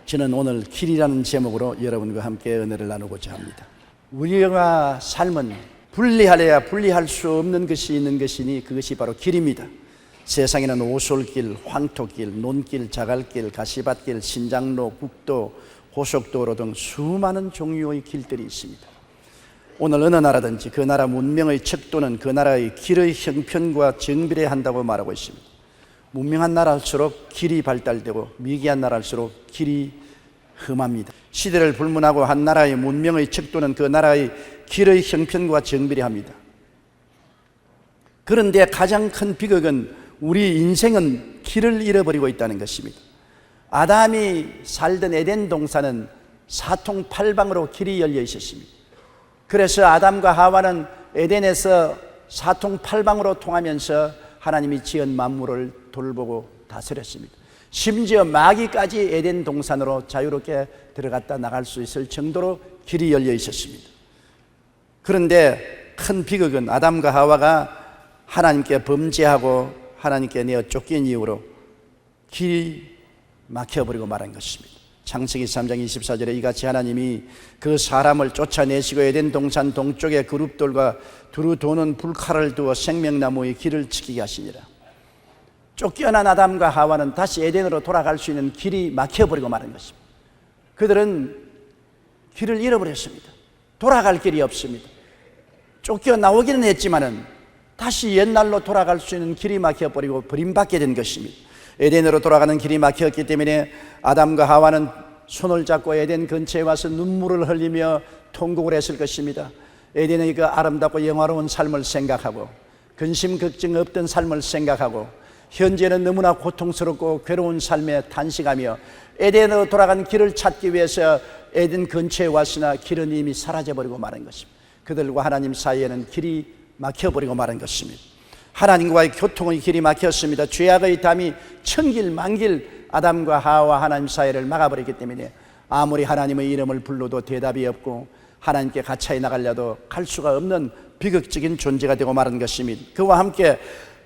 저는 오늘 길이라는 제목으로 여러분과 함께 은혜를 나누고자 합니다. 우리가 삶은 분리하려야 분리할 수 없는 것이 있는 것이니 그것이 바로 길입니다. 세상에는 오솔길, 황토길, 논길, 자갈길, 가시밭길, 신장로, 국도, 고속도로 등 수많은 종류의 길들이 있습니다. 오늘 어느 나라든지 그 나라 문명의 척도는 그 나라의 길의 형편과 정비례한다고 말하고 있습니다. 문명한 나라일수록 길이 발달되고 미개한 나라일수록 길이 험합니다. 시대를 불문하고 한 나라의 문명의 척도는 그 나라의 길의 형편과 정비례합니다. 그런데 가장 큰 비극은 우리 인생은 길을 잃어버리고 있다는 것입니다. 아담이 살던 에덴 동산은 사통팔방으로 길이 열려 있었습니다. 그래서 아담과 하와는 에덴에서 사통팔방으로 통하면서 하나님이 지은 만물을 돌보고 다스렸습니다. 심지어 마귀까지 에덴 동산으로 자유롭게 들어갔다 나갈 수 있을 정도로 길이 열려 있었습니다. 그런데 큰 비극은 아담과 하와가 하나님께 범죄하고 하나님께 내어 쫓긴 이후로 길이 막혀버리고 말한 것입니다. 창세기 3장 24절에 이같이 하나님이 그 사람을 쫓아내시고 에덴 동산 동쪽에 그룹돌과 두루 도는 불칼을 두어 생명나무의 길을 지키게 하시니라. 쫓겨난 아담과 하와는 다시 에덴으로 돌아갈 수 있는 길이 막혀버리고 말한 것입니다. 그들은 길을 잃어버렸습니다. 돌아갈 길이 없습니다. 쫓겨나오기는 했지만은 다시 옛날로 돌아갈 수 있는 길이 막혀버리고 버림받게 된 것입니다. 에덴으로 돌아가는 길이 막혔기 때문에 아담과 하와는 손을 잡고 에덴 근처에 와서 눈물을 흘리며 통곡을 했을 것입니다. 에덴의 그 아름답고 영화로운 삶을 생각하고 근심 걱정 없던 삶을 생각하고 현재는 너무나 고통스럽고 괴로운 삶에 탄식하며 에덴으로 돌아간 길을 찾기 위해서 에덴 근처에 왔으나 길은 이미 사라져버리고 말한 것입니다. 그들과 하나님 사이에는 길이 막혀버리고 말한 것입니다. 하나님과의 교통의 길이 막혔습니다. 죄악의 담이 천길 만길 아담과 하와 하나님 사이를 막아버렸기 때문에 아무리 하나님의 이름을 불러도 대답이 없고 하나님께 가차에 나가려도 갈 수가 없는 비극적인 존재가 되고 말한 것입니다. 그와 함께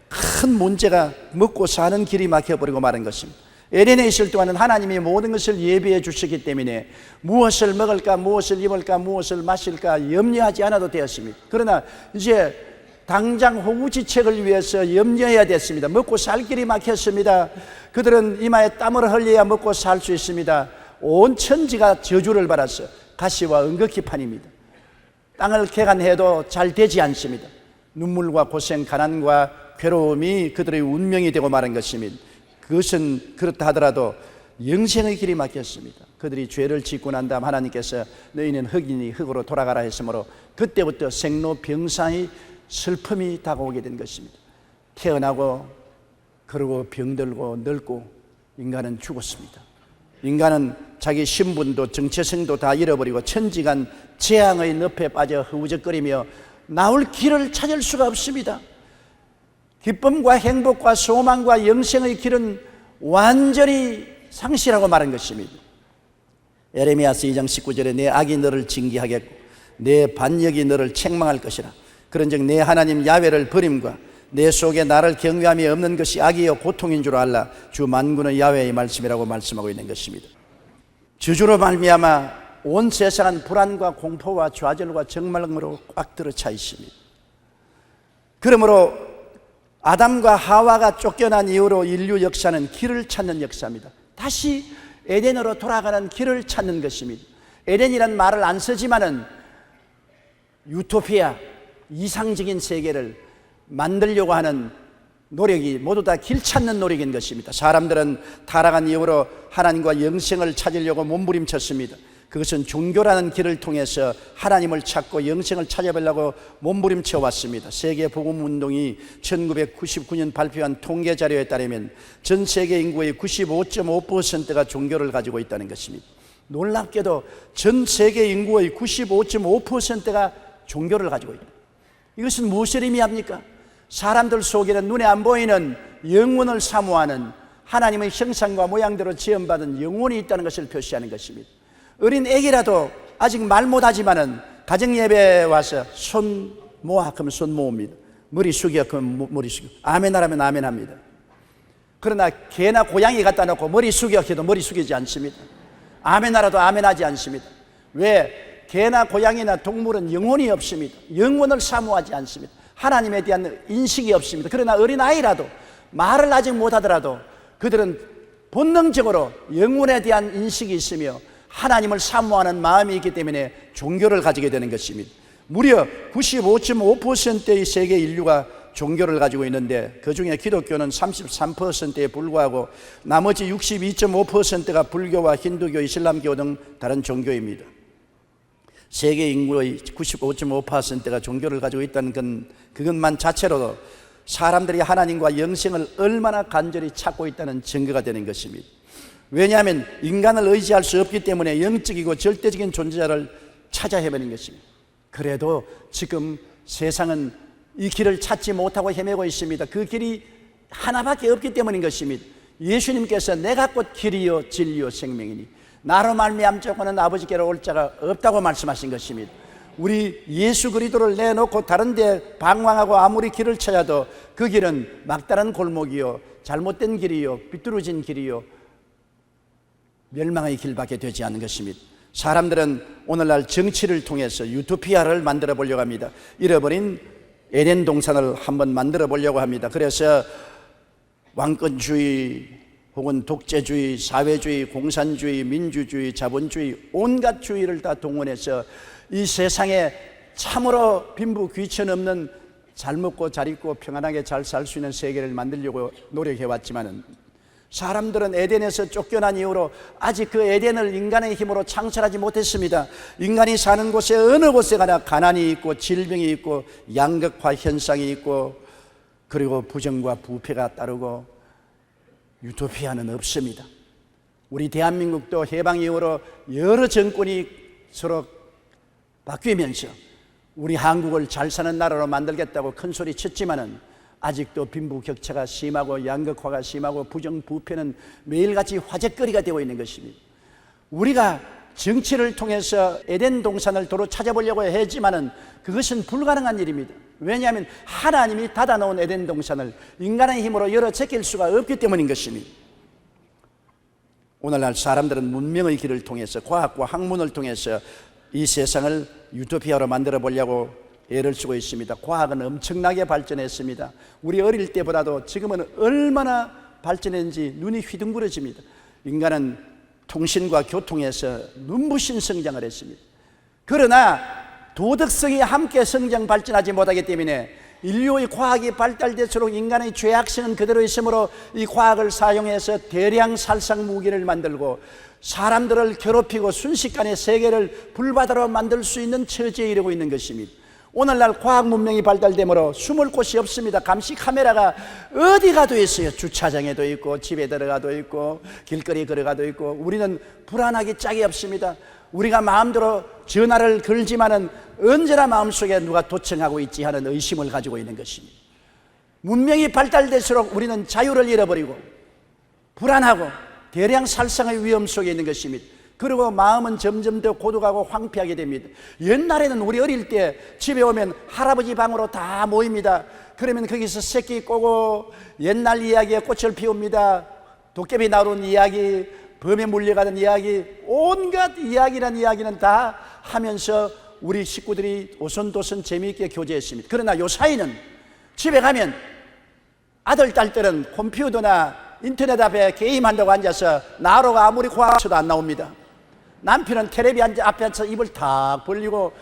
큰 문제가 먹고 사는 길이 막혀버리고 말한 것입니다. 에덴에 있을 동안은 하나님이 모든 것을 예비해 주시기 때문에 무엇을 먹을까, 무엇을 입을까, 무엇을 마실까 염려하지 않아도 되었습니다. 그러나 이제 당장 호구지책을 위해서 염려해야 됐습니다. 먹고 살 길이 막혔습니다. 그들은 이마에 땀을 흘려야 먹고 살 수 있습니다. 온 천지가 저주를 받았어요. 가시와 은극기판입니다. 땅을 개간해도 잘 되지 않습니다. 눈물과 고생, 가난과 괴로움이 그들의 운명이 되고 말한 것입니다. 그것은 그렇다 하더라도 영생의 길이 막혔습니다. 그들이 죄를 짓고 난 다음 하나님께서 너희는 흙이니 흙으로 돌아가라 했으므로 그때부터 생로병사의 슬픔이 다가오게 된 것입니다. 태어나고 그러고 병들고 늙고 인간은 죽었습니다. 인간은 자기 신분도 정체성도 다 잃어버리고 천지간 재앙의 늪에 빠져 허우적거리며 나올 길을 찾을 수가 없습니다. 기쁨과 행복과 소망과 영생의 길은 완전히 상실하고 말한 것입니다. 에레미야서 2장 19절에 내 악이 너를 징계하겠고 내 반역이 너를 책망할 것이라. 그런즉 내 하나님 야훼를 버림과 내 속에 나를 경외함이 없는 것이 악이요 고통인 줄 알라. 주 만군의 야훼의 말씀이라고 말씀하고 있는 것입니다. 저주로 말미암아 온 세상은 불안과 공포와 좌절과 적말로 꽉 들어차 있습니다. 그러므로 아담과 하와가 쫓겨난 이후로 인류 역사는 길을 찾는 역사입니다. 다시 에덴으로 돌아가는 길을 찾는 것입니다. 에덴이라는 말을 안 쓰지만은 유토피아, 이상적인 세계를 만들려고 하는 노력이 모두 다 길 찾는 노력인 것입니다. 사람들은 타락한 이후로 하나님과 영생을 찾으려고 몸부림쳤습니다. 그것은 종교라는 길을 통해서 하나님을 찾고 영생을 찾아보려고 몸부림쳐 왔습니다. 세계복음운동이 1999년 발표한 통계 자료에 따르면 전 세계 인구의 95.5%가 종교를 가지고 있다는 것입니다. 놀랍게도 전 세계 인구의 95.5%가 종교를 가지고 있다. 이것은 무엇을 의미합니까? 사람들 속에는 눈에 안 보이는 영혼을 사모하는 하나님의 형상과 모양대로 지음받은 영혼이 있다는 것을 표시하는 것입니다. 어린 애기라도 아직 말 못하지만은 가정예배에 와서 손 모아 그러면 손 모읍니다. 머리 숙여 그러면 머리 숙여. 아멘 하라면 아멘 합니다. 그러나 개나 고양이 갖다 놓고 머리 숙여 해도 머리 숙이지 않습니다. 아멘하라도 아멘하지 않습니다. 왜? 개나 고양이나 동물은 영혼이 없습니다. 영혼을 사모하지 않습니다. 하나님에 대한 인식이 없습니다. 그러나 어린아이라도 말을 아직 못하더라도 그들은 본능적으로 영혼에 대한 인식이 있으며 하나님을 사모하는 마음이 있기 때문에 종교를 가지게 되는 것입니다. 무려 95.5%의 세계 인류가 종교를 가지고 있는데 그 중에 기독교는 33%에 불과하고 나머지 62.5%가 불교와 힌두교, 이슬람교 등 다른 종교입니다. 세계 인구의 95.5%가 종교를 가지고 있다는 그것만 자체로도 사람들이 하나님과 영생을 얼마나 간절히 찾고 있다는 증거가 되는 것입니다. 왜냐하면 인간을 의지할 수 없기 때문에 영적이고 절대적인 존재자를 찾아 헤매는 것입니다. 그래도 지금 세상은 이 길을 찾지 못하고 헤매고 있습니다. 그 길이 하나밖에 없기 때문인 것입니다. 예수님께서 내가 곧 길이요 진리요 생명이니 나로 말미암자고는 아버지께로 올 자가 없다고 말씀하신 것입니다. 우리 예수 그리스도를 내놓고 다른 데 방황하고 아무리 길을 찾아도 그 길은 막다른 골목이요 잘못된 길이요 비뚤어진 길이요 멸망의 길밖에 되지 않는 것입니다. 사람들은 오늘날 정치를 통해서 유토피아를 만들어 보려고 합니다. 잃어버린 에덴 동산을 한번 만들어 보려고 합니다. 그래서 왕권주의 혹은 독재주의, 사회주의, 공산주의, 민주주의, 자본주의 온갖 주의를 다 동원해서 이 세상에 참으로 빈부 귀천 없는 잘 먹고 잘 입고 평안하게 잘 살 수 있는 세계를 만들려고 노력해 왔지만은 사람들은 에덴에서 쫓겨난 이후로 아직 그 에덴을 인간의 힘으로 창설하지 못했습니다. 인간이 사는 곳에 어느 곳에 가나 가난이 있고 질병이 있고 양극화 현상이 있고 그리고 부정과 부패가 따르고 유토피아는 없습니다. 우리 대한민국도 해방 이후로 여러 정권이 서로 바뀌면서 우리 한국을 잘 사는 나라로 만들겠다고 큰 소리 쳤지만은 아직도 빈부격차가 심하고 양극화가 심하고 부정부패는 매일같이 화제거리가 되고 있는 것입니다. 우리가 정치를 통해서 에덴 동산을 도로 찾아보려고 했지만은 그것은 불가능한 일입니다. 왜냐하면 하나님이 닫아놓은 에덴 동산을 인간의 힘으로 열어 제낄 수가 없기 때문인 것입니다. 오늘날 사람들은 문명의 길을 통해서 과학과 학문을 통해서 이 세상을 유토피아로 만들어 보려고 애를 쓰고 있습니다. 과학은 엄청나게 발전했습니다. 우리 어릴 때보다도 지금은 얼마나 발전했는지 눈이 휘둥그러집니다. 인간은 통신과 교통에서 눈부신 성장을 했습니다. 그러나 도덕성이 함께 성장 발전하지 못하기 때문에 인류의 과학이 발달될수록 인간의 죄악성은 그대로 있으므로 이 과학을 사용해서 대량 살상 무기를 만들고 사람들을 괴롭히고 순식간에 세계를 불바다로 만들 수 있는 처지에 이르고 있는 것입니다. 오늘날 과학 문명이 발달되므로 숨을 곳이 없습니다. 감시 카메라가 어디 가도 있어요. 주차장에도 있고 집에 들어가도 있고 길거리 걸어가도 있고 우리는 불안하기 짝이 없습니다. 우리가 마음대로 전화를 걸지만은 언제나 마음속에 누가 도청하고 있지 하는 의심을 가지고 있는 것입니다. 문명이 발달될수록 우리는 자유를 잃어버리고 불안하고 대량 살상의 위험 속에 있는 것입니다. 그리고 마음은 점점 더 고독하고 황폐하게 됩니다. 옛날에는 우리 어릴 때 집에 오면 할아버지 방으로 다 모입니다. 그러면 거기서 새끼 꼬고 옛날 이야기에 꽃을 피웁니다. 도깨비 나오는 이야기, 범에 물려가는 이야기, 온갖 이야기란 이야기는 다 하면서 우리 식구들이 오손도손 재미있게 교제했습니다. 그러나 요 사이는 집에 가면 아들, 딸들은 컴퓨터나 인터넷 앞에 게임한다고 앉아서 나로가 아무리 과학서도 안 나옵니다. 남편은 텔레비 앞에 앉아서 입을 탁 벌리고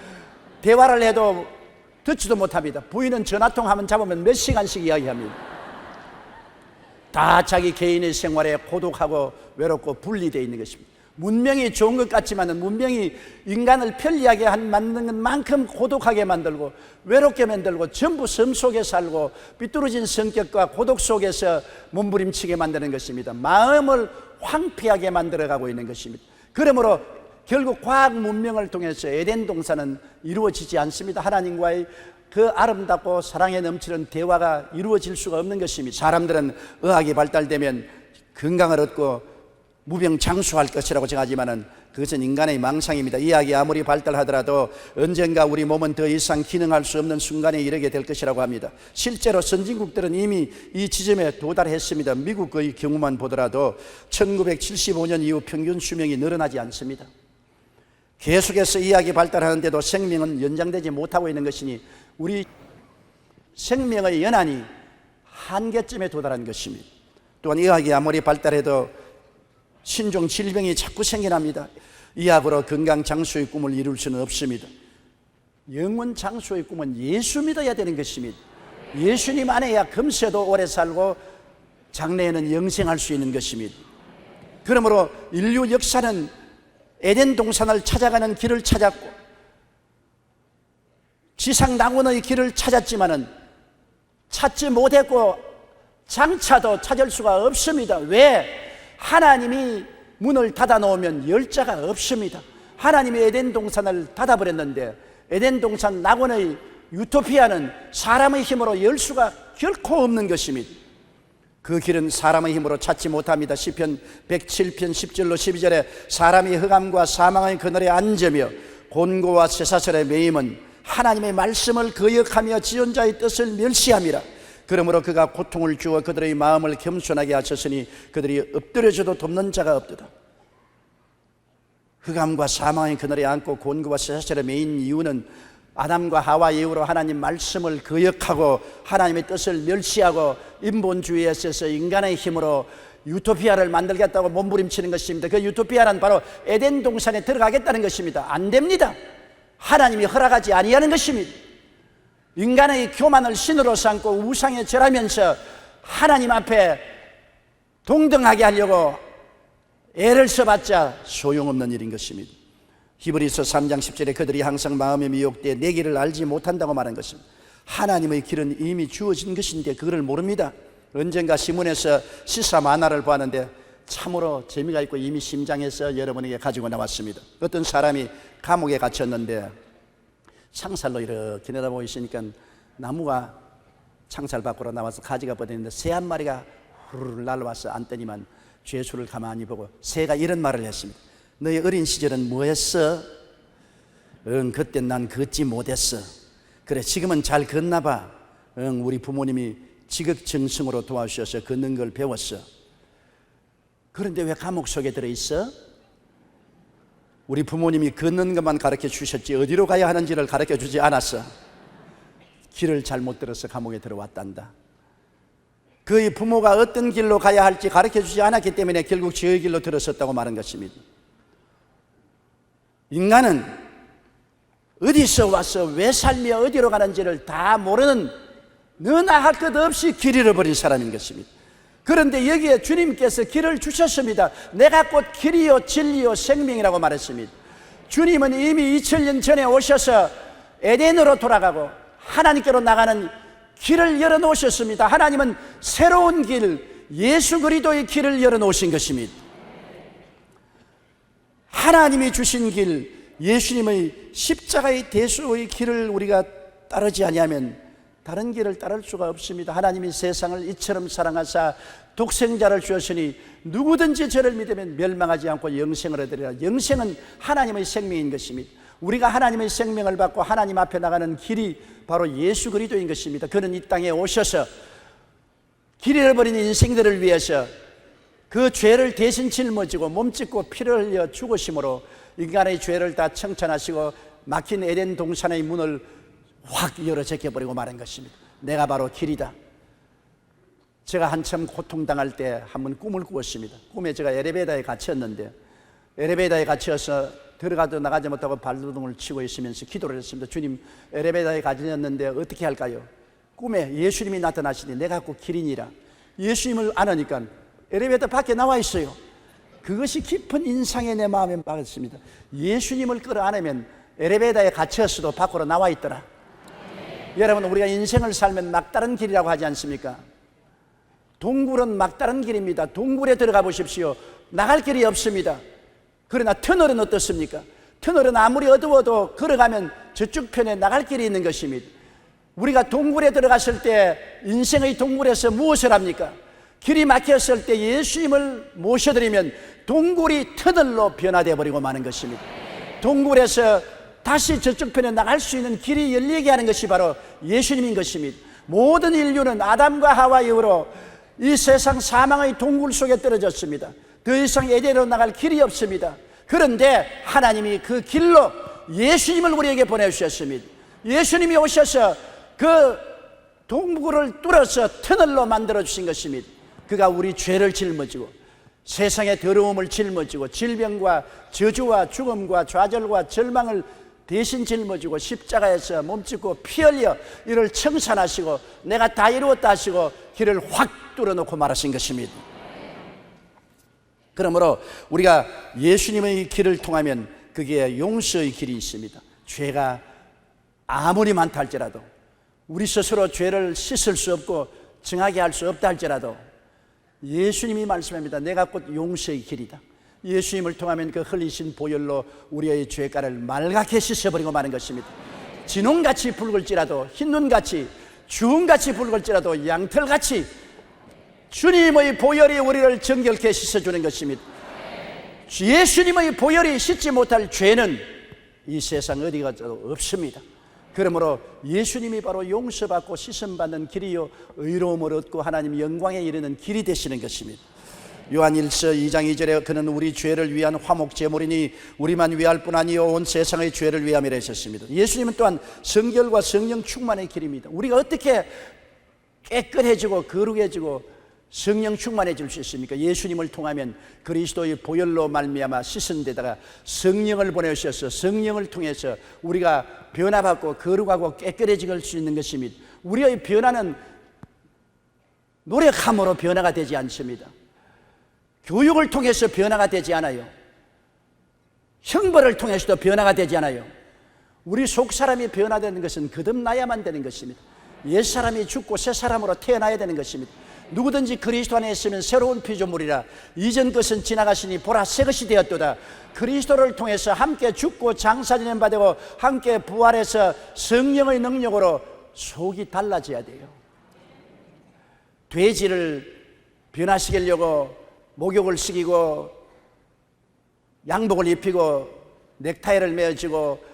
대화를 해도 듣지도 못합니다. 부인은 전화통화만 잡으면 몇 시간씩 이야기합니다. 다 자기 개인의 생활에 고독하고 외롭고 분리되어 있는 것입니다. 문명이 좋은 것 같지만 문명이 인간을 편리하게 만드는 만큼 고독하게 만들고 외롭게 만들고 전부 섬 속에 살고 삐뚤어진 성격과 고독 속에서 몸부림치게 만드는 것입니다. 마음을 황폐하게 만들어가고 있는 것입니다. 그러므로 결국 과학 문명을 통해서 에덴 동산은 이루어지지 않습니다. 하나님과의 그 아름답고 사랑에 넘치는 대화가 이루어질 수가 없는 것입니다. 사람들은 의학이 발달되면 건강을 얻고 무병장수할 것이라고 생각하지만은 그것은 인간의 망상입니다. 의학이 아무리 발달하더라도 언젠가 우리 몸은 더 이상 기능할 수 없는 순간에 이르게 될 것이라고 합니다. 실제로 선진국들은 이미 이 지점에 도달했습니다. 미국의 경우만 보더라도 1975년 이후 평균 수명이 늘어나지 않습니다. 계속해서 의학이 발달하는데도 생명은 연장되지 못하고 있는 것이니 우리 생명의 연한이 한계점에 도달한 것입니다. 또한 의학이 아무리 발달해도 신종 질병이 자꾸 생겨납니다. 의학으로 건강 장수의 꿈을 이룰 수는 없습니다. 영원 장수의 꿈은 예수 믿어야 되는 것입니다. 예수님 안에야 금세도 오래 살고 장래에는 영생할 수 있는 것입니다. 그러므로 인류 역사는 에덴 동산을 찾아가는 길을 찾았고 지상 낙원의 길을 찾았지만은 찾지 못했고 장차도 찾을 수가 없습니다. 왜? 하나님이 문을 닫아 놓으면 열 자가 없습니다. 하나님이 에덴 동산을 닫아버렸는데 에덴 동산 낙원의 유토피아는 사람의 힘으로 열 수가 결코 없는 것입니다. 그 길은 사람의 힘으로 찾지 못합니다. 시편 107편 10절로 12절에 사람이 흑암과 사망의 그늘에 앉으며 곤고와 쇠사슬에 매임은 하나님의 말씀을 거역하며 지존자의 뜻을 멸시함이라. 그러므로 그가 고통을 주어 그들의 마음을 겸손하게 하셨으니 그들이 엎드려져도 돕는 자가 없도다. 흑암과 사망의 그늘에 앉고 곤고와 쇠사슬에 매인 이유는 아담과 하와 이후로 하나님 말씀을 거역하고 하나님의 뜻을 멸시하고 인본주의에 있어서 인간의 힘으로 유토피아를 만들겠다고 몸부림치는 것입니다. 그 유토피아는 바로 에덴 동산에 들어가겠다는 것입니다. 안 됩니다. 하나님이 허락하지 아니하는 것입니다. 인간의 교만을 신으로 삼고 우상에 절하면서 하나님 앞에 동등하게 하려고 애를 써봤자 소용없는 일인 것입니다. 히브리서 3장 10절에 그들이 항상 마음에 미혹되어 내 길을 알지 못한다고 말한 것입니다. 하나님의 길은 이미 주어진 것인데 그거를 모릅니다. 언젠가 시문에서 시사 만화를 보았는데 참으로 재미가 있고 이미 심장에서 여러분에게 가지고 나왔습니다. 어떤 사람이 감옥에 갇혔는데 창살로 이렇게 내다보고 있으니까 나무가 창살 밖으로 나와서 가지가 뻗어있는데 새 한 마리가 후루룩 날아와서 앉더니만 죄수를 가만히 보고 새가 이런 말을 했습니다. 너희 어린 시절은 뭐 했어? 그때 난 걷지 못했어. 그래 지금은 잘 걷나 봐. 우리 부모님이 지극정성으로 도와주셔서 걷는 걸 배웠어. 그런데 왜 감옥 속에 들어있어? 우리 부모님이 걷는 것만 가르쳐 주셨지 어디로 가야 하는지를 가르쳐 주지 않았어. 길을 잘못 들어서 감옥에 들어왔단다. 그의 부모가 어떤 길로 가야 할지 가르쳐 주지 않았기 때문에 결국 저의 길로 들어섰다고 말한 것입니다. 인간은 어디서 와서 왜 살며 어디로 가는지를 다 모르는 너나 할 것 없이 길 잃어버린 사람인 것입니다. 그런데 여기에 주님께서 길을 주셨습니다. 내가 곧 길이요 진리요 생명이라고 말했습니다. 주님은 이미 2000년 전에 오셔서 에덴으로 돌아가고 하나님께로 나가는 길을 열어놓으셨습니다. 하나님은 새로운 길, 예수 그리스도의 길을 열어놓으신 것입니다. 하나님이 주신 길, 예수님의 십자가의 대수의 길을 우리가 따르지 아니하면 다른 길을 따를 수가 없습니다. 하나님이 세상을 이처럼 사랑하사 독생자를 주었으니 누구든지 저를 믿으면 멸망하지 않고 영생을 얻으리라. 영생은 하나님의 생명인 것입니다. 우리가 하나님의 생명을 받고 하나님 앞에 나가는 길이 바로 예수 그리스도인 것입니다. 그는 이 땅에 오셔서 길 잃어버린 인생들을 위해서 그 죄를 대신 짊어지고 몸짓고 피를 흘려 죽으심으로 인간의 죄를 다 청천하시고 막힌 에덴 동산의 문을 확 열어 제껴버리고 말한 것입니다. 내가 바로 길이다. 제가 한참 고통당할 때 한번 꿈을 꾸었습니다. 꿈에 제가 엘리베이터에 갇혔는데 엘리베이터에 갇혀서 들어가도 나가지 못하고 발버둥을 치고 있으면서 기도를 했습니다. 주님, 엘리베이터에 갇혔는데 어떻게 할까요? 꿈에 예수님이 나타나시니 내가 곧 길이니라. 예수님을 안으니까 엘리베이터 밖에 나와 있어요. 그것이 깊은 인상에 내 마음에 박았습니다. 예수님을 끌어안으면 엘리베이터에 갇혔어도 밖으로 나와 있더라. 여러분, 우리가 인생을 살면 막다른 길이라고 하지 않습니까? 동굴은 막다른 길입니다. 동굴에 들어가 보십시오. 나갈 길이 없습니다. 그러나 터널은 어떻습니까? 터널은 아무리 어두워도 걸어가면 저쪽 편에 나갈 길이 있는 것입니다. 우리가 동굴에 들어갔을 때 인생의 동굴에서 무엇을 합니까? 길이 막혔을 때 예수님을 모셔드리면 동굴이 터널로 변화되어 버리고 마는 것입니다. 동굴에서 다시 저쪽 편에 나갈 수 있는 길이 열리게 하는 것이 바로 예수님인 것입니다. 모든 인류는 아담과 하와 이후로 이 세상 사망의 동굴 속에 떨어졌습니다. 더 이상 에덴으로 나갈 길이 없습니다. 그런데 하나님이 그 길로 예수님을 우리에게 보내주셨습니다. 예수님이 오셔서 그 동굴을 뚫어서 터널로 만들어주신 것입니다. 그가 우리 죄를 짊어지고 세상의 더러움을 짊어지고 질병과 저주와 죽음과 좌절과 절망을 대신 짊어지고 십자가에서 몸짓고 피 흘려 이를 청산하시고 내가 다 이루었다 하시고 길을 확 뚫어놓고 말하신 것입니다. 그러므로 우리가 예수님의 길을 통하면 그게 용서의 길이 있습니다. 죄가 아무리 많다 할지라도 우리 스스로 죄를 씻을 수 없고 정하게 할 수 없다 할지라도 예수님이 말씀합니다. 내가 곧 용서의 길이다. 예수님을 통하면 그 흘리신 보혈로 우리의 죄가를 맑게 씻어버리고 마는 것입니다. 진홍같이 붉을지라도 흰눈같이 주홍같이 붉을지라도 양털같이 주님의 보혈이 우리를 정결케 씻어주는 것입니다. 예수님의 보혈이 씻지 못할 죄는 이 세상 어디가 없습니다. 그러므로 예수님이 바로 용서받고 씻음받는 길이요 의로움을 얻고 하나님 영광에 이르는 길이 되시는 것입니다. 요한 1서 2장 2절에 그는 우리 죄를 위한 화목 제물이니 우리만 위할 뿐 아니요 온 세상의 죄를 위함이라 하셨습니다. 예수님은 또한 성결과 성령 충만의 길입니다. 우리가 어떻게 깨끗해지고 거룩해지고 성령 충만해질 수 있습니까? 예수님을 통하면 그리스도의 보혈로 말미암아 씻은 데다가 성령을 보내주셔서 성령을 통해서 우리가 변화받고 거룩하고 깨끗해질 수 있는 것입니다. 우리의 변화는 노력함으로 변화가 되지 않습니다. 교육을 통해서 변화가 되지 않아요. 형벌을 통해서도 변화가 되지 않아요. 우리 속사람이 변화되는 것은 거듭나야만 되는 것입니다. 옛사람이 죽고 새사람으로 태어나야 되는 것입니다. 누구든지 그리스도 안에 있으면 새로운 피조물이라 이전 것은 지나가시니 보라 새 것이 되었도다. 그리스도를 통해서 함께 죽고 장사지는 바 되고 함께 부활해서 성령의 능력으로 속이 달라져야 돼요. 돼지를 변화시키려고 목욕을 시키고 양복을 입히고 넥타이를 메어주고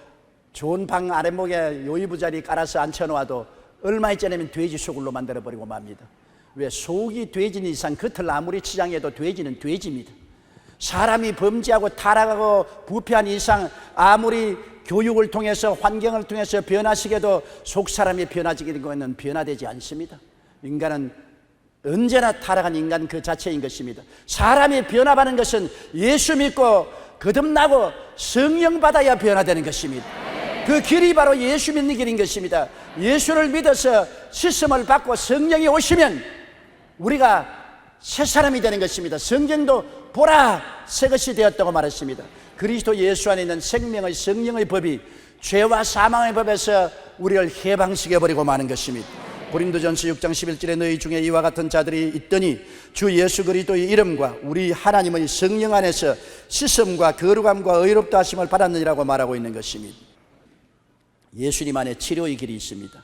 좋은 방 아랫목에 요이부자리 깔아서 앉혀놓아도 얼마 있지 않으면 돼지 소굴로 만들어버리고 맙니다. 왜? 속이 돼지는 이상 겉을 아무리 치장해도 돼지는 돼지입니다. 사람이 범죄하고 타락하고 부패한 이상 아무리 교육을 통해서 환경을 통해서 변화시켜도 속사람이 변화지게 된 것은 변화되지 않습니다. 인간은 언제나 타락한 인간 그 자체인 것입니다. 사람이 변화하는 것은 예수 믿고 거듭나고 성령 받아야 변화되는 것입니다. 그 길이 바로 예수 믿는 길인 것입니다. 예수를 믿어서 씻음을 받고 성령이 오시면 우리가 새 사람이 되는 것입니다. 성경도 보라 새 것이 되었다고 말했습니다. 그리스도 예수 안에 있는 생명의 성령의 법이 죄와 사망의 법에서 우리를 해방시켜버리고 마는 것입니다. 고린도전서 6장 11절에 너희 중에 이와 같은 자들이 있더니 주 예수 그리스도의 이름과 우리 하나님의 성령 안에서 씻음과 거룩함과 의롭다 하심을 받았느니라고 말하고 있는 것입니다. 예수님 안에 치료의 길이 있습니다.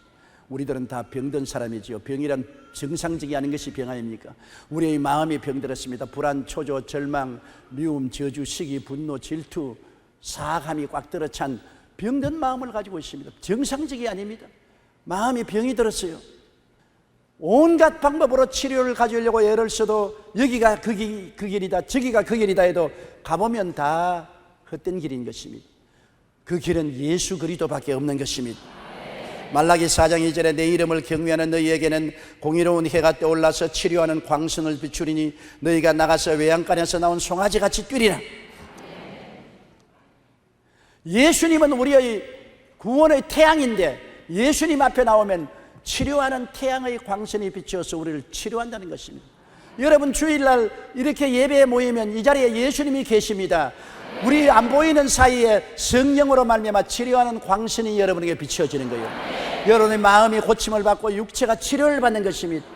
우리들은 다 병든 사람이지요. 병이란 정상적이 아닌 것이 병 아닙니까? 우리의 마음이 병들었습니다. 불안, 초조, 절망, 미움, 저주, 시기, 분노, 질투, 사악함이 꽉 들어찬 병든 마음을 가지고 있습니다. 정상적이 아닙니다. 마음이 병이 들었어요. 온갖 방법으로 치료를 가져오려고 애를 써도 여기가 그 길이다 저기가 그 길이다 해도 가보면 다 헛된 길인 것입니다. 그 길은 예수 그리스도밖에 없는 것입니다. 말라기 4장 2절에 내 이름을 경외하는 너희에게는 공의로운 해가 떠올라서 치료하는 광선을 비추리니 너희가 나가서 외양간에서 나온 송아지같이 뛰리라. 예수님은 우리의 구원의 태양인데 예수님 앞에 나오면 치료하는 태양의 광선이 비추어서 우리를 치료한다는 것입니다. 여러분 주일날 이렇게 예배에 모이면 이 자리에 예수님이 계십니다. 우리 안 보이는 사이에 성령으로 말미암아 치료하는 광선이 여러분에게 비춰지는 거예요. 여러분의 마음이 고침을 받고 육체가 치료를 받는 것입니다.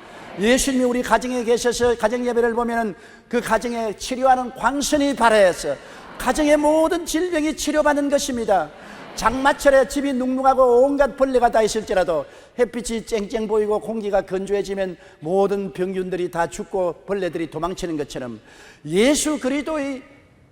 예수님이 우리 가정에 계셔서 가정 예배를 보면 그 가정에 치료하는 광선이 발하여서 가정의 모든 질병이 치료받는 것입니다. 장마철에 집이 눅눅하고 온갖 벌레가 다 있을지라도 햇빛이 쨍쨍 보이고 공기가 건조해지면 모든 병균들이 다 죽고 벌레들이 도망치는 것처럼 예수 그리스도의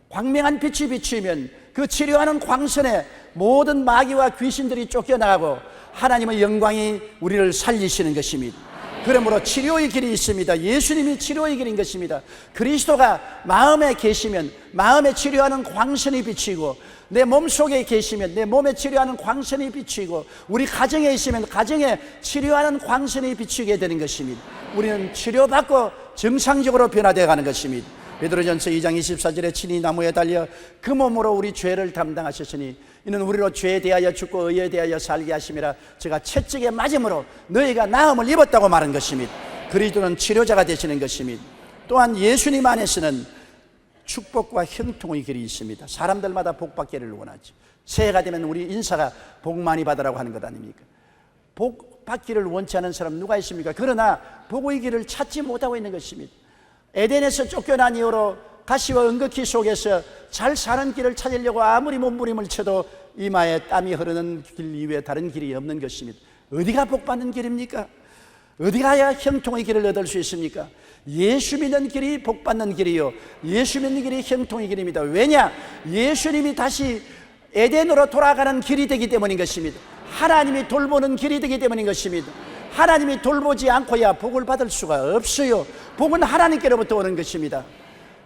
광명한 빛이 비추면 그 치료하는 광선에 모든 마귀와 귀신들이 쫓겨나가고 하나님의 영광이 우리를 살리시는 것입니다. 그러므로 치료의 길이 있습니다. 예수님이 치료의 길인 것입니다. 그리스도가 마음에 계시면 마음에 치료하는 광선이 비치고, 내 몸속에 계시면 내 몸에 치료하는 광선이 비치고, 우리 가정에 있으면 가정에 치료하는 광선이 비치게 되는 것입니다. 우리는 치료받고 정상적으로 변화되어 가는 것입니다. 베드로전서 2장 24절에 친히 나무에 달려 그 몸으로 우리 죄를 담당하셨으니 이는 우리로 죄에 대하여 죽고 의에 대하여 살게 하심이라. 제가 채찍에 맞음으로 너희가 나음을 입었다고 말한 것입니다. 그리스도는 치료자가 되시는 것입니다. 또한 예수님 안에서는 축복과 형통의 길이 있습니다. 사람들마다 복 받기를 원하죠. 새해가 되면 우리 인사가 복 많이 받으라고 하는 것 아닙니까? 복 받기를 원치 않은 사람 누가 있습니까? 그러나 복의 길을 찾지 못하고 있는 것입니다. 에덴에서 쫓겨난 이후로 가시와 은극히 속에서 잘 사는 길을 찾으려고 아무리 몸부림을 쳐도 이마에 땀이 흐르는 길 이외에 다른 길이 없는 것입니다. 어디가 복받는 길입니까? 어디 가야 형통의 길을 얻을 수 있습니까? 예수 믿는 길이 복받는 길이요, 예수 믿는 길이 형통의 길입니다. 왜냐? 예수님이 다시 에덴으로 돌아가는 길이 되기 때문인 것입니다. 하나님이 돌보는 길이 되기 때문인 것입니다. 하나님이 돌보지 않고야 복을 받을 수가 없어요. 복은 하나님께로부터 오는 것입니다.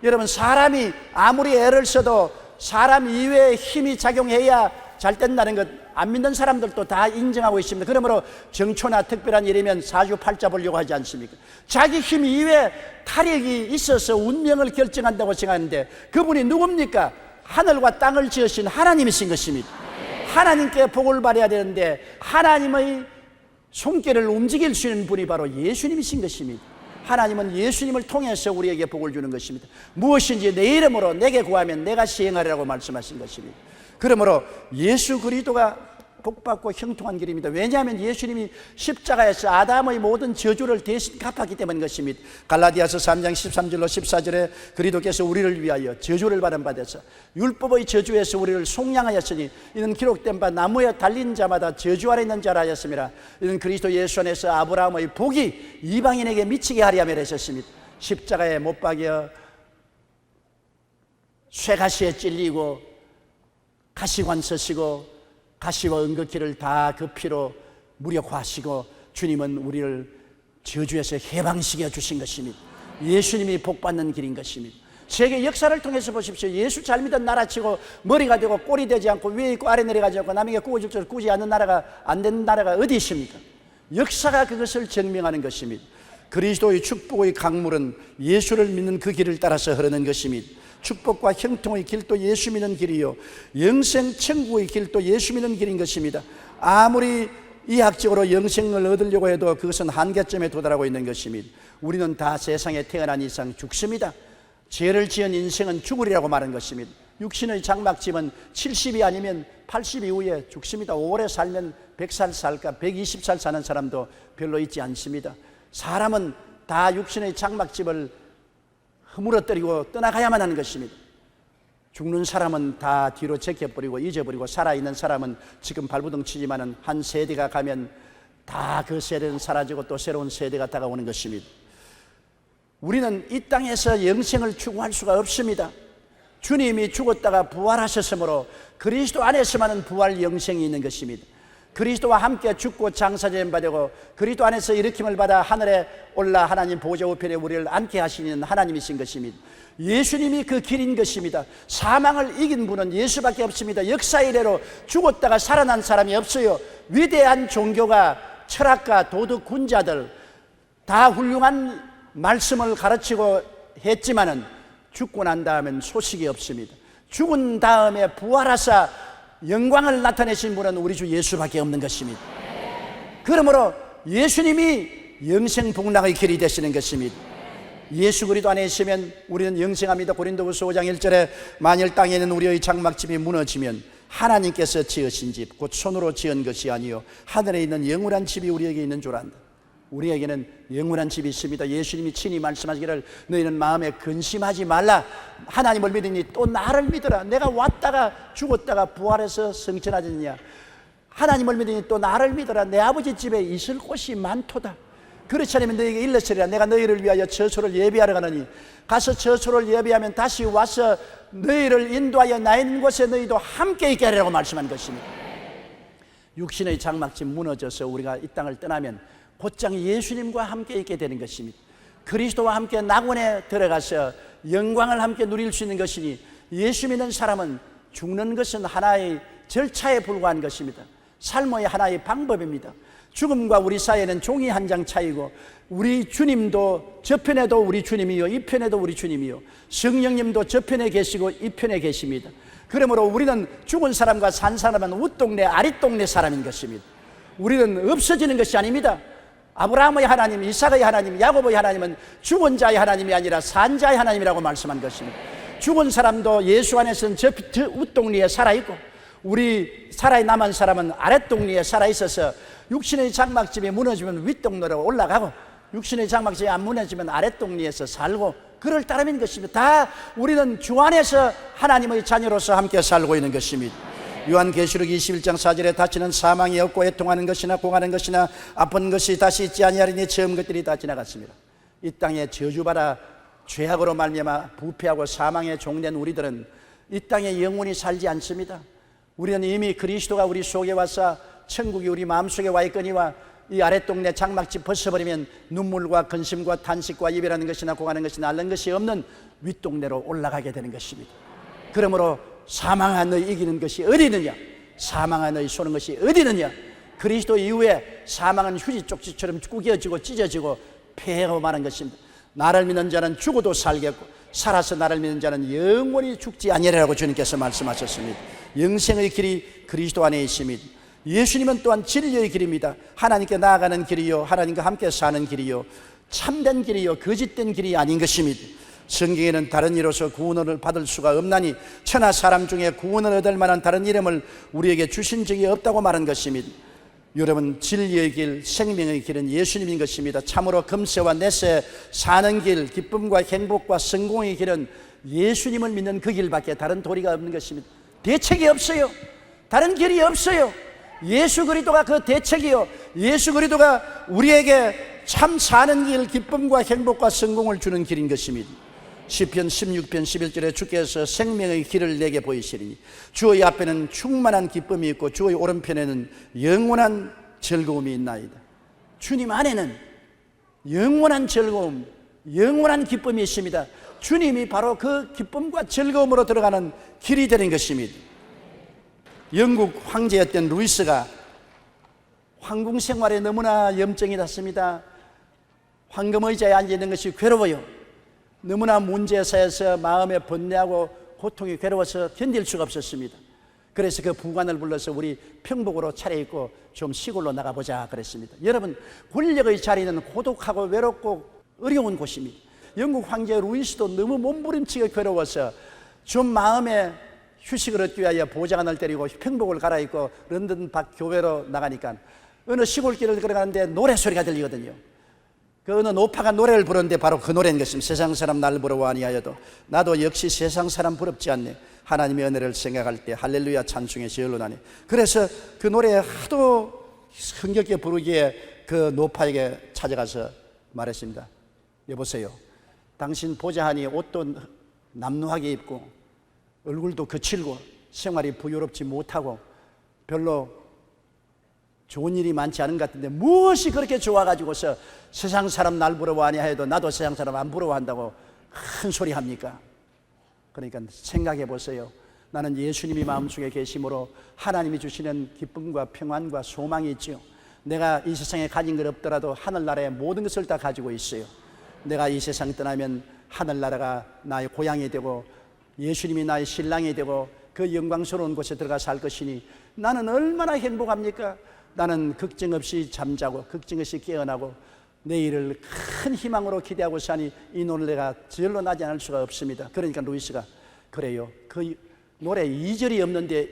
여러분, 사람이 아무리 애를 써도 사람 이외의 힘이 작용해야 잘 된다는 것 안 믿는 사람들도 다 인정하고 있습니다. 그러므로 정초나 특별한 일이면 사주팔자 보려고 하지 않습니까? 자기 힘 이외에 타력이 있어서 운명을 결정한다고 생각하는데 그분이 누굽니까? 하늘과 땅을 지으신 하나님이신 것입니다. 하나님께 복을 받아야 되는데 하나님의 손길을 움직일 수 있는 분이 바로 예수님이신 것입니다. 하나님은 예수님을 통해서 우리에게 복을 주는 것입니다. 무엇인지 내 이름으로 내게 구하면 내가 시행하리라고 말씀하신 것입니다. 그러므로 예수 그리스도가 복받고 형통한 길입니다. 왜냐하면 예수님이 십자가에서 아담의 모든 저주를 대신 갚았기 때문인 것입니다. 갈라디아서 3장 13절로 14절에 그리스도께서 우리를 위하여 저주를 받은 바 되사 율법의 저주에서 우리를 속량하였으니 이는 기록된 바 나무에 달린 자마다 저주 아래 있는 자라 하였습니다. 이는 그리스도 예수 안에서 아브라함의 복이 이방인에게 미치게 하려 함이라 하셨습니다. 십자가에 못 박여 쇠가시에 찔리고 가시관 쓰시고 가시와 은극기를 다 그 피로 무력화하시고 주님은 우리를 저주에서 해방시켜 주신 것입니다. 예수님이 복받는 길인 것입니다. 세계 역사를 통해서 보십시오. 예수 잘 믿은 나라치고 머리가 되고 꼴이 되지 않고 위에 있고 아래 내려가지 않고 남에게 구워줄 줄 꾸지 않는 나라가 안 되는 나라가 어디 있습니까? 역사가 그것을 증명하는 것입니다. 그리스도의 축복의 강물은 예수를 믿는 그 길을 따라서 흐르는 것입니다. 축복과 형통의 길도 예수 믿는 길이요, 영생 천국의 길도 예수 믿는 길인 것입니다. 아무리 이학적으로 영생을 얻으려고 해도 그것은 한계점에 도달하고 있는 것입니다. 우리는 다 세상에 태어난 이상 죽습니다. 죄를 지은 인생은 죽으리라고 말한 것입니다. 육신의 장막집은 70이 아니면 80 이후에 죽습니다. 오래 살면 100살 살까 120살 사는 사람도 별로 있지 않습니다. 사람은 다 육신의 장막집을 허물어뜨리고 떠나가야만 하는 것입니다. 죽는 사람은 다 뒤로 제껴버리고 잊어버리고 살아있는 사람은 지금 발부둥 치지만은 한 세대가 가면 다 그 세대는 사라지고 또 새로운 세대가 다가오는 것입니다. 우리는 이 땅에서 영생을 추구할 수가 없습니다. 주님이 죽었다가 부활하셨으므로 그리스도 안에서만은 부활 영생이 있는 것입니다. 그리스도와 함께 죽고 장사된 바 되고 그리스도 안에서 일으킴을 받아 하늘에 올라 하나님 보좌 우편에 우리를 앉게 하시는 하나님이신 것입니다. 예수님이 그 길인 것입니다. 사망을 이긴 분은 예수밖에 없습니다. 역사 이래로 죽었다가 살아난 사람이 없어요. 위대한 종교가 철학가 도덕 군자들 다 훌륭한 말씀을 가르치고 했지만은 죽고 난 다음엔 소식이 없습니다. 죽은 다음에 부활하사 영광을 나타내신 분은 우리 주 예수밖에 없는 것입니다. 그러므로 예수님이 영생 복락의 길이 되시는 것입니다. 예수 그리스도 안에 있으면 우리는 영생합니다. 고린도후서 5장 1절에 만일 땅에 있는 우리의 장막집이 무너지면 하나님께서 지으신 집 곧 손으로 지은 것이 아니요 하늘에 있는 영원한 집이 우리에게 있는 줄 안다. 우리에게는 영원한 집이 있습니다. 예수님이 친히 말씀하시기를 너희는 마음에 근심하지 말라. 하나님을 믿으니 또 나를 믿어라. 내가 왔다가 죽었다가 부활해서 성천하느냐. 하나님을 믿으니 또 나를 믿어라. 내 아버지 집에 있을 곳이 많도다. 그렇지 않으면 너희에게 일렀으리라. 내가 너희를 위하여 저소를 예비하러 가느니 가서 저소를 예비하면 다시 와서 너희를 인도하여 나 있는 곳에 너희도 함께 있게 하리라고 말씀한 것입니다. 육신의 장막집 무너져서 우리가 이 땅을 떠나면 곧장 예수님과 함께 있게 되는 것입니다. 그리스도와 함께 낙원에 들어가서 영광을 함께 누릴 수 있는 것이니 예수 믿는 사람은 죽는 것은 하나의 절차에 불과한 것입니다. 삶의 하나의 방법입니다. 죽음과 우리 사이에는 종이 한 장 차이고 우리 주님도 저편에도 우리 주님이요 이 편에도 우리 주님이요 성령님도 저편에 계시고 이 편에 계십니다. 그러므로 우리는 죽은 사람과 산 사람은 웃동네 아랫동네 사람인 것입니다. 우리는 없어지는 것이 아닙니다. 아브라함의 하나님, 이삭의 하나님, 야곱의 하나님은 죽은 자의 하나님이 아니라 산 자의 하나님이라고 말씀한 것입니다. 죽은 사람도 예수 안에서는 저 웃동리에 살아있고 우리 살아남은 사람은 아랫동리에 살아있어서 육신의 장막집이 무너지면 윗동리로 올라가고 육신의 장막집이 안 무너지면 아랫동리에서 살고 그럴 따름인 것입니다. 다 우리는 주 안에서 하나님의 자녀로서 함께 살고 있는 것입니다. 요한계시록 21장 4절에 다시는 사망이 없고 애통하는 것이나 고가는 것이나 아픈 것이 다시 있지 아니하리니 처음 것들이 다 지나갔습니다. 이 땅에 저주받아 죄악으로 말미암아 부패하고 사망에 종된 우리들은 이 땅에 영원히 살지 않습니다. 우리는 이미 그리스도가 우리 속에 와서 천국이 우리 마음속에 와 있거니와 이 아랫동네 장막집 벗어버리면 눈물과 근심과 탄식과 이별하는 것이나 고가는 것이나 앓는 것이 없는 윗동네로 올라가게 되는 것입니다. 그러므로 사망한 너희 이기는 것이 어디 있느냐? 사망한 너희 쏘는 것이 어디 있느냐? 그리스도 이후에 사망은 휴지 쪽지처럼 구겨지고 찢어지고 폐하고 마는 것입니다. 나를 믿는 자는 죽어도 살겠고 살아서 나를 믿는 자는 영원히 죽지 아니하리라고 주님께서 말씀하셨습니다. 영생의 길이 그리스도 안에 있습니다. 예수님은 또한 진리의 길입니다. 하나님께 나아가는 길이요 하나님과 함께 사는 길이요 참된 길이요 거짓된 길이 아닌 것입니다. 성경에는 다른 이로서 구원을 받을 수가 없나니 천하 사람 중에 구원을 얻을 만한 다른 이름을 우리에게 주신 적이 없다고 말한 것입니다. 여러분, 진리의 길, 생명의 길은 예수님인 것입니다. 참으로 금세와 내세 사는 길, 기쁨과 행복과 성공의 길은 예수님을 믿는 그 길밖에 다른 도리가 없는 것입니다. 대책이 없어요. 다른 길이 없어요. 예수 그리스도가 그 대책이요 예수 그리스도가 우리에게 참 사는 길, 기쁨과 행복과 성공을 주는 길인 것입니다. 시편 16편 11절에 주께서 생명의 길을 내게 보이시리니 주의 앞에는 충만한 기쁨이 있고 주의 오른편에는 영원한 즐거움이 있나이다. 주님 안에는 영원한 즐거움, 영원한 기쁨이 있습니다. 주님이 바로 그 기쁨과 즐거움으로 들어가는 길이 되는 것입니다. 영국 황제였던 루이스가 황궁 생활에 너무나 염증이 났습니다. 황금의자에 앉아있는 것이 괴로워요. 너무나 문제사에서 마음에 번뇌하고 고통이 괴로워서 견딜 수가 없었습니다. 그래서 그 부관을 불러서 우리 평복으로 차려입고 좀 시골로 나가보자 그랬습니다. 여러분, 권력의 자리는 고독하고 외롭고 어려운 곳입니다. 영국 황제 루이스도 너무 몸부림치게 괴로워서 좀 마음에 휴식을 얻기 위하여 보좌관을 때리고 평복을 갈아입고 런던 밖 교회로 나가니까 어느 시골길을 걸어가는데 노래소리가 들리거든요. 그 어느 노파가 노래를 부르는데 바로 그 노래인 것입니다. 세상 사람 날 부러워 아니하여도 나도 역시 세상 사람 부럽지 않네. 하나님의 은혜를 생각할 때 할렐루야 찬송의 저절로 나네. 그래서 그 노래 하도 흥겹게 부르기에 그 노파에게 찾아가서 말했습니다. 여보세요, 당신 보자하니 옷도 남루하게 입고 얼굴도 거칠고 생활이 부유롭지 못하고 별로 좋은 일이 많지 않은 것 같은데 무엇이 그렇게 좋아가지고서 세상 사람 날 부러워 아니하여도 나도 세상 사람 안 부러워한다고 큰 소리 합니까? 그러니까 생각해 보세요. 나는 예수님이 마음속에 계심으로 하나님이 주시는 기쁨과 평안과 소망이 있죠. 내가 이 세상에 가진 것 없더라도 하늘나라의 모든 것을 다 가지고 있어요. 내가 이 세상 떠나면 하늘나라가 나의 고향이 되고 예수님이 나의 신랑이 되고 그 영광스러운 곳에 들어가 살 것이니 나는 얼마나 행복합니까? 나는 걱정 없이 잠자고 걱정 없이 깨어나고 내일을 큰 희망으로 기대하고 사니 이 노래가 저절로 나지 않을 수가 없습니다. 그러니까 루이스가 그래요, 그 노래 2절이 없는데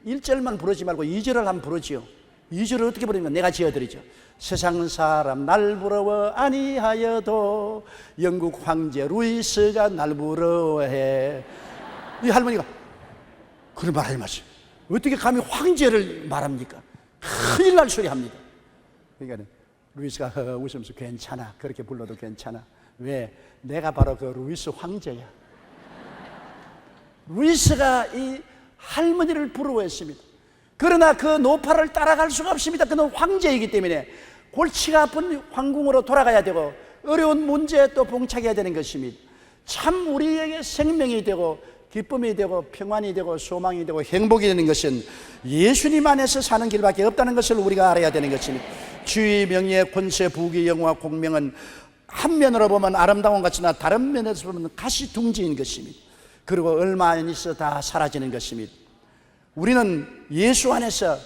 1절만 부르지 말고 2절을 한번 부르지요. 2절을 어떻게 부르는가? 내가 지어드리죠. 세상 사람 날 부러워 아니하여도 영국 황제 루이스가 날 부러워해. 이 할머니가 그걸 말하지 마세요. 어떻게 감히 황제를 말합니까? 큰일 날 소리 합니다. 그러니까 루이스가 웃으면서 괜찮아, 그렇게 불러도 괜찮아. 왜? 내가 바로 그 루이스 황제야. 루이스가 이 할머니를 부러워했습니다. 그러나 그 노파를 따라갈 수가 없습니다. 그는 황제이기 때문에 골치가 아픈 황궁으로 돌아가야 되고 어려운 문제에 또 봉착해야 되는 것입니다. 참 우리에게 생명이 되고 기쁨이 되고 평안이 되고 소망이 되고 행복이 되는 것은 예수님 안에서 사는 길밖에 없다는 것을 우리가 알아야 되는 것입니다. 주의 명예 권세 부귀 영화 공명은 한 면으로 보면 아름다운 것이나 다른 면에서 보면 가시둥지인 것입니다. 그리고 얼마 안 있어 다 사라지는 것입니다. 우리는 예수 안에서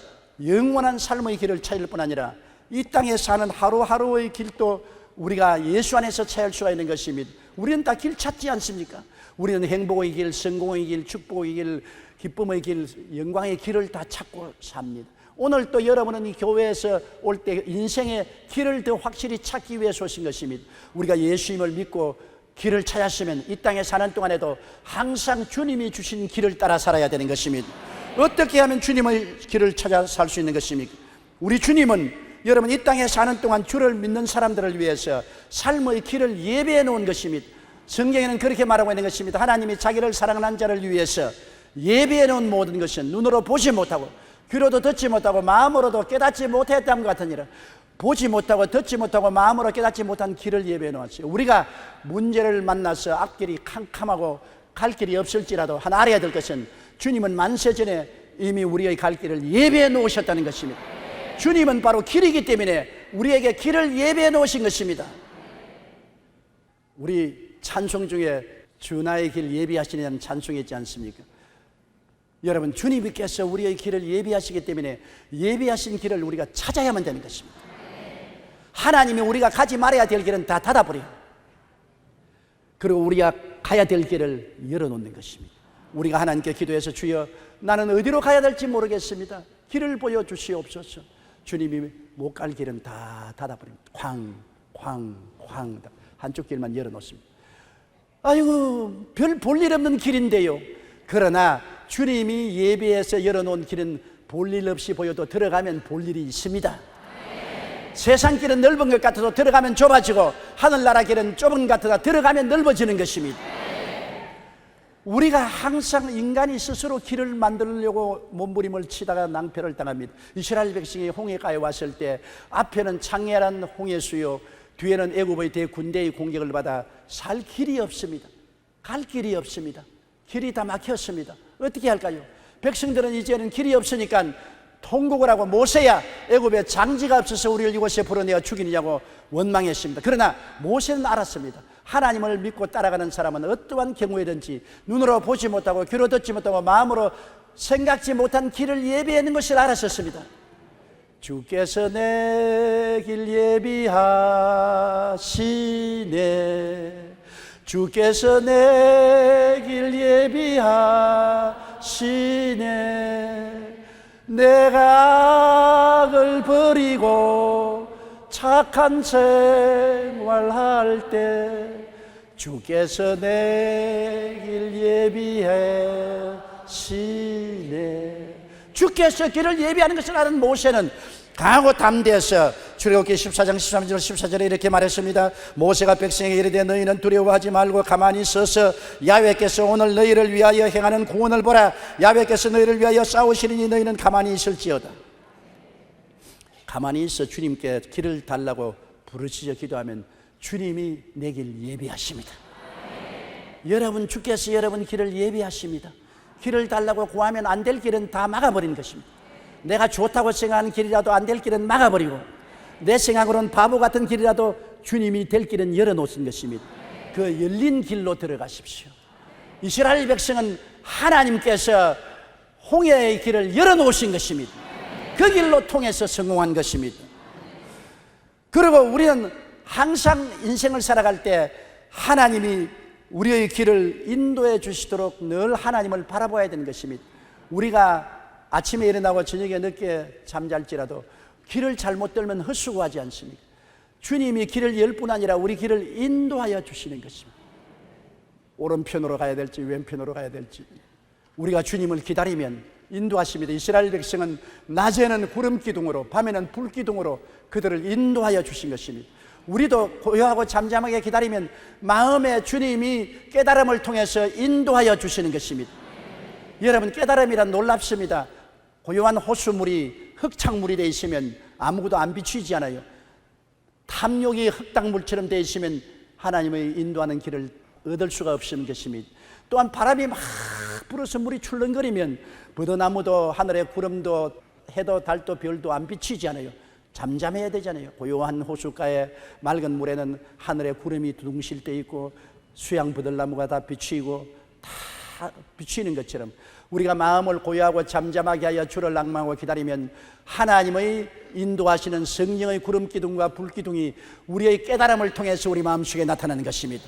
영원한 삶의 길을 찾을 뿐 아니라 이 땅에 사는 하루하루의 길도 우리가 예수 안에서 찾을 수가 있는 것입니다. 우리는 다 길 찾지 않습니까? 우리는 행복의 길, 성공의 길, 축복의 길, 기쁨의 길, 영광의 길을 다 찾고 삽니다. 오늘 또 여러분은 이 교회에서 올 때 인생의 길을 더 확실히 찾기 위해서 오신 것입니다. 우리가 예수님을 믿고 길을 찾았으면 이 땅에 사는 동안에도 항상 주님이 주신 길을 따라 살아야 되는 것입니다. 어떻게 하면 주님의 길을 찾아 살 수 있는 것입니까? 우리 주님은 여러분 이 땅에 사는 동안 주를 믿는 사람들을 위해서 삶의 길을 예배해 놓은 것입니다. 성경에는 그렇게 말하고 있는 것입니다. 하나님이 자기를 사랑하는 자를 위해서 예배해 놓은 모든 것은 눈으로 보지 못하고 귀로도 듣지 못하고 마음으로도 깨닫지 못했다는 것 같은 일은 보지 못하고 듣지 못하고 마음으로 깨닫지 못한 길을 예배해 놓았어요. 우리가 문제를 만나서 앞길이 캄캄하고 갈 길이 없을지라도 하나 알아야 될 것은 주님은 만세전에 이미 우리의 갈 길을 예배해 놓으셨다는 것입니다. 주님은 바로 길이기 때문에 우리에게 길을 예배해 놓으신 것입니다. 우리 찬송 중에 주 나의 길 예비하시느냐는 찬송이 있지 않습니까? 여러분 주님께서 우리의 길을 예비하시기 때문에 예비하신 길을 우리가 찾아야만 되는 것입니다. 하나님이 우리가 가지 말아야 될 길은 다 닫아버려요. 그리고 우리가 가야 될 길을 열어놓는 것입니다. 우리가 하나님께 기도해서 주여 나는 어디로 가야 될지 모르겠습니다. 길을 보여주시옵소서. 주님이 못 갈 길은 다 닫아버립니다. 쾅 한쪽 길만 열어놓습니다. 아이고 별 볼 일 없는 길인데요. 그러나 주님이 예배해서 열어놓은 길은 볼 일 없이 보여도 들어가면 볼 일이 있습니다. 세상 길은 넓은 것 같아도 들어가면 좁아지고 하늘나라 길은 좁은 것 같아도 들어가면 넓어지는 것입니다. 우리가 항상 인간이 스스로 길을 만들려고 몸부림을 치다가 낭패를 당합니다. 이스라엘 백성이 홍해가에 왔을 때 앞에는 창렬한 홍해수요 뒤에는 애굽의 대군대의 공격을 받아 살 길이 없습니다. 갈 길이 없습니다. 길이 다 막혔습니다. 어떻게 할까요? 백성들은 이제는 길이 없으니까 통곡을 하고 모세야 애굽에 장지가 없어서 우리를 이곳에 불어내어 죽이느냐고 원망했습니다. 그러나 모세는 알았습니다. 하나님을 믿고 따라가는 사람은 어떠한 경우에든지 눈으로 보지 못하고 귀로 듣지 못하고 마음으로 생각지 못한 길을 예비하는 것을 알았었습니다. 주께서 내 길 예비하시네 주께서 내 길 예비하시네 내가 악을 버리고 착한 생활할 때 주께서 내 길 예비하시네. 주께서 길을 예비하는 것을 아는 모세는 강하고 담대해서 출애굽기 14장 13절 14절에 이렇게 말했습니다. 모세가 백성에게 이르되 너희는 두려워하지 말고 가만히 서서 야훼께서 오늘 너희를 위하여 행하는 구원을 보라. 야훼께서 너희를 위하여 싸우시리니 너희는 가만히 있을지어다. 가만히 있어 주님께 길을 달라고 부르짖어 기도하면 주님이 내 길 예비하십니다. 여러분 주께서 여러분 길을 예비하십니다. 길을 달라고 구하면 안 될 길은 다 막아버리는 것입니다. 내가 좋다고 생각하는 길이라도 안 될 길은 막아버리고 내 생각으로는 바보 같은 길이라도 주님이 될 길은 열어놓은 것입니다. 그 열린 길로 들어가십시오. 이스라엘 백성은 하나님께서 홍해의 길을 열어놓으신 것입니다. 그 길로 통해서 성공한 것입니다. 그리고 우리는 항상 인생을 살아갈 때 하나님이 우리의 길을 인도해 주시도록 늘 하나님을 바라봐야 되는 것입니다. 우리가 아침에 일어나고 저녁에 늦게 잠잘지라도 길을 잘못 들면 헛수고하지 않습니까? 주님이 길을 열 뿐 아니라 우리 길을 인도하여 주시는 것입니다. 오른편으로 가야 될지 왼편으로 가야 될지 우리가 주님을 기다리면 인도하십니다. 이스라엘 백성은 낮에는 구름 기둥으로 밤에는 불 기둥으로 그들을 인도하여 주신 것입니다. 우리도 고요하고 잠잠하게 기다리면 마음에 주님이 깨달음을 통해서 인도하여 주시는 것입니다. 여러분, 깨달음이란 놀랍습니다. 고요한 호수물이 흙탕물이 되어 있으면 아무것도 안 비추이지 않아요. 탐욕이 흙탕물처럼 되어 있으면 하나님의 인도하는 길을 얻을 수가 없는 것입니다. 또한 바람이 막 불어서 물이 출렁거리면 버드나무도 하늘의 구름도 해도 달도 별도 안 비치지 않아요. 잠잠해야 되잖아요. 고요한 호숫가에 맑은 물에는 하늘의 구름이 두둥실 때 있고 수양 버들나무가 다 비치고 다 비치는 것처럼 우리가 마음을 고요하고 잠잠하게 하여 주를 낭망하고 기다리면 하나님의 인도하시는 성령의 구름 기둥과 불 기둥이 우리의 깨달음을 통해서 우리 마음속에 나타나는 것입니다.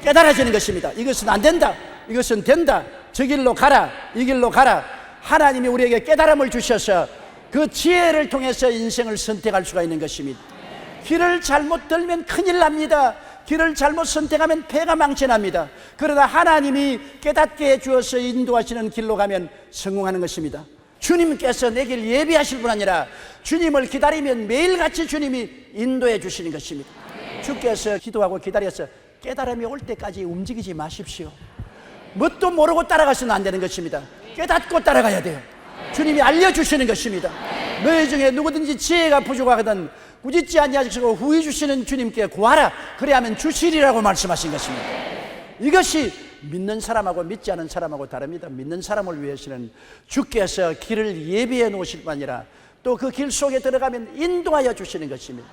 깨달아지는 것입니다. 이것은 안 된다, 이것은 된다, 저 길로 가라, 이 길로 가라. 하나님이 우리에게 깨달음을 주셔서 그 지혜를 통해서 인생을 선택할 수가 있는 것입니다. 길을 잘못 들면 큰일 납니다. 길을 잘못 선택하면 배가 망신합니다. 그러나 하나님이 깨닫게 해주어서 인도하시는 길로 가면 성공하는 것입니다. 주님께서 내 길 예비하실 뿐 아니라 주님을 기다리면 매일같이 주님이 인도해 주시는 것입니다. 주께서 기도하고 기다려서 깨달음이 올 때까지 움직이지 마십시오. 뭣도 모르고 따라가서는 안 되는 것입니다. 깨닫고 따라가야 돼요. 주님이 알려주시는 것입니다. 너희 중에 누구든지 지혜가 부족하거든 꾸짖지 아니하시고 후히 주시는 주님께 구하라. 그래야만 주시리라고 말씀하신 것입니다. 이것이 믿는 사람하고 믿지 않은 사람하고 다릅니다. 믿는 사람을 위해서는 주께서 길을 예비해 놓으실 뿐 아니라 또 그 길 속에 들어가면 인도하여 주시는 것입니다.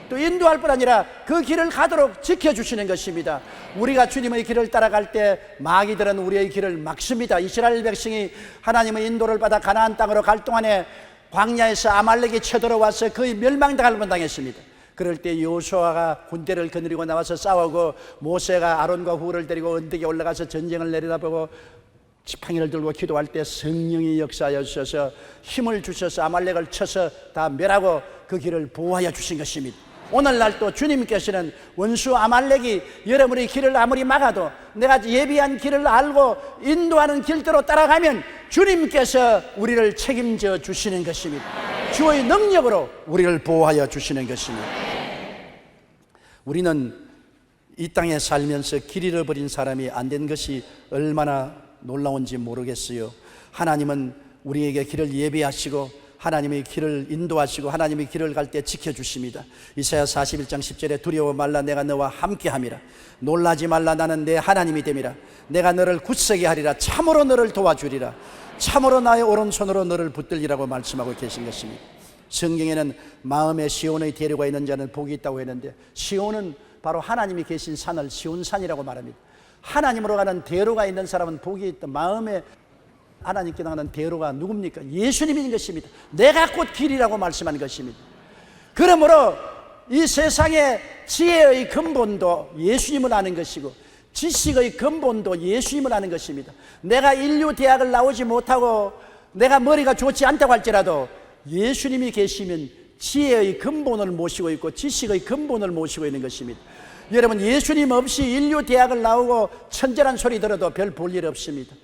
또 인도할 뿐 아니라 그 길을 가도록 지켜주시는 것입니다. 우리가 주님의 길을 따라갈 때 마귀들은 우리의 길을 막습니다. 이스라엘 백성이 하나님의 인도를 받아 가나안 땅으로 갈 동안에 광야에서 아말렉이 쳐들어와서 거의 멸망당할 뻔당했습니다. 그럴 때 여호수아가 군대를 거느리고 나와서 싸우고 모세가 아론과 후를 데리고 언덕에 올라가서 전쟁을 내려다보고 지팡이를 들고 기도할 때 성령이 역사하여 주셔서 힘을 주셔서 아말렉을 쳐서 다 멸하고 그 길을 보호하여 주신 것입니다. 오늘날 또 주님께서는 원수 아말렉이 여러분의 길을 아무리 막아도 내가 예비한 길을 알고 인도하는 길대로 따라가면 주님께서 우리를 책임져 주시는 것입니다. 주의 능력으로 우리를 보호하여 주시는 것입니다. 우리는 이 땅에 살면서 길 잃어버린 사람이 안 된 것이 얼마나 놀라운지 모르겠어요. 하나님은 우리에게 길을 예비하시고 하나님의 길을 인도하시고 하나님의 길을 갈 때 지켜주십니다. 이사야 41장 10절에 두려워 말라 내가 너와 함께함이라. 놀라지 말라 나는 내 하나님이 됨이라. 내가 너를 굳세게 하리라. 참으로 너를 도와주리라. 참으로 나의 오른손으로 너를 붙들리라고 말씀하고 계신 것입니다. 성경에는 마음에 시온의 대로가 있는 자는 복이 있다고 했는데 시온은 바로 하나님이 계신 산을 시온산이라고 말합니다. 하나님으로 가는 대로가 있는 사람은 복이 있다. 마음에 하나님께 나가는 대로가 누굽니까? 예수님인 것입니다. 내가 곧 길이라고 말씀하는 것입니다. 그러므로 이 세상의 지혜의 근본도 예수님을 아는 것이고 지식의 근본도 예수님을 아는 것입니다. 내가 인류 대학을 나오지 못하고 내가 머리가 좋지 않다고 할지라도 예수님이 계시면 지혜의 근본을 모시고 있고 지식의 근본을 모시고 있는 것입니다. 여러분, 예수님 없이 인류 대학을 나오고 천재란 소리 들어도 별 볼 일 없습니다.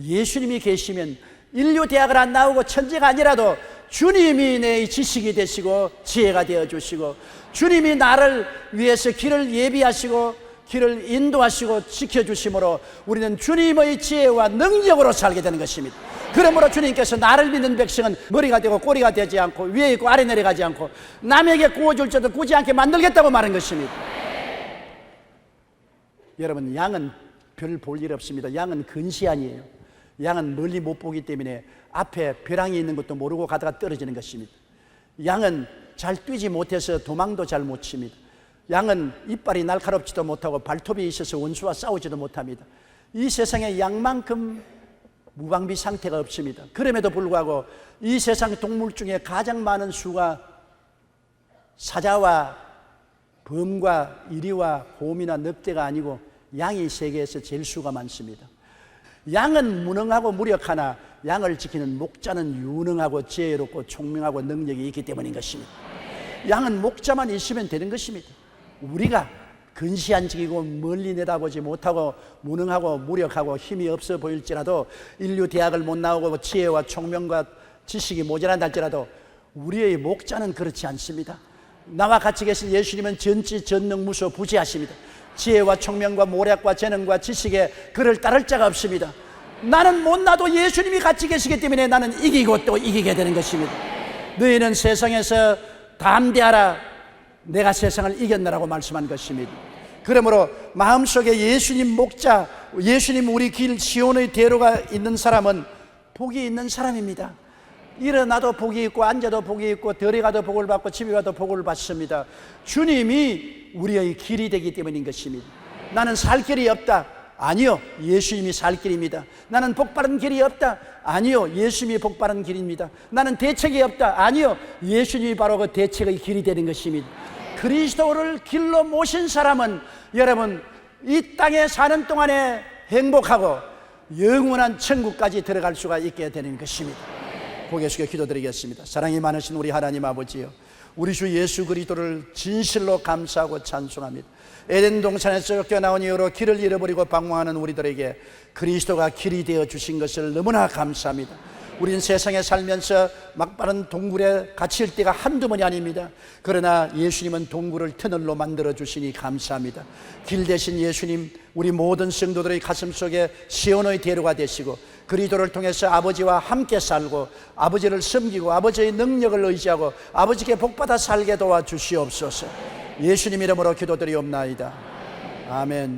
예수님이 계시면 인류 대학을 안 나오고 천재가 아니라도 주님이 내 지식이 되시고 지혜가 되어주시고 주님이 나를 위해서 길을 예비하시고 길을 인도하시고 지켜주심으로 우리는 주님의 지혜와 능력으로 살게 되는 것입니다. 그러므로 주님께서 나를 믿는 백성은 머리가 되고 꼬리가 되지 않고 위에 있고 아래 내려가지 않고 남에게 구워줄 자도 구지 않게 만들겠다고 말한 것입니다. 여러분, 양은 별 볼 일 없습니다. 양은 근시안이에요. 양은 멀리 못 보기 때문에 앞에 벼랑이 있는 것도 모르고 가다가 떨어지는 것입니다. 양은 잘 뛰지 못해서 도망도 잘 못 칩니다. 양은 이빨이 날카롭지도 못하고 발톱이 있어서 원수와 싸우지도 못합니다. 이 세상에 양만큼 무방비 상태가 없습니다. 그럼에도 불구하고 이 세상 동물 중에 가장 많은 수가 사자와 범과 이리와 곰이나 늑대가 아니고 양이 세계에서 제일 수가 많습니다. 양은 무능하고 무력하나 양을 지키는 목자는 유능하고 지혜롭고 총명하고 능력이 있기 때문인 것입니다. 양은 목자만 있으면 되는 것입니다. 우리가 근시안직이고 멀리 내다보지 못하고 무능하고 무력하고 힘이 없어 보일지라도, 인류 대학을 못 나오고 지혜와 총명과 지식이 모자란다 할지라도 우리의 목자는 그렇지 않습니다. 나와 같이 계신 예수님은 전지 전능 무소 부지하십니다. 지혜와 총명과 모략과 재능과 지식에 그를 따를 자가 없습니다. 나는 못나도 예수님이 같이 계시기 때문에 나는 이기고 또 이기게 되는 것입니다. 너희는 세상에서 담대하라, 내가 세상을 이겼노라고 말씀한 것입니다. 그러므로 마음속에 예수님 목자, 예수님 우리 길 시온의 대로가 있는 사람은 복이 있는 사람입니다. 일어나도 복이 있고 앉아도 복이 있고 들에 가도 복을 받고 집에 가도 복을 받습니다. 주님이 우리의 길이 되기 때문인 것입니다. 나는 살 길이 없다. 아니요, 예수님이 살 길입니다. 나는 복바른 길이 없다. 아니요, 예수님이 복바른 길입니다. 나는 대책이 없다. 아니요, 예수님이 바로 그 대책의 길이 되는 것입니다. 그리스도를 길로 모신 사람은 여러분 이 땅에 사는 동안에 행복하고 영원한 천국까지 들어갈 수가 있게 되는 것입니다. 고개 숙여 기도드리겠습니다. 사랑이 많으신 우리 하나님 아버지요, 우리 주 예수 그리스도를 진실로 감사하고 찬송합니다. 에덴 동산에서 쫓겨나온 이후로 길을 잃어버리고 방황하는 우리들에게 그리스도가 길이 되어 주신 것을 너무나 감사합니다. 우리는 세상에 살면서 막바른 동굴에 갇힐 때가 한두 번이 아닙니다. 그러나 예수님은 동굴을 터널로 만들어 주시니 감사합니다. 길 대신 예수님, 우리 모든 성도들의 가슴 속에 시온의 대로가 되시고 그리스도를 통해서 아버지와 함께 살고 아버지를 섬기고 아버지의 능력을 의지하고 아버지께 복받아 살게 도와주시옵소서. 예수님 이름으로 기도드리옵나이다. 아멘.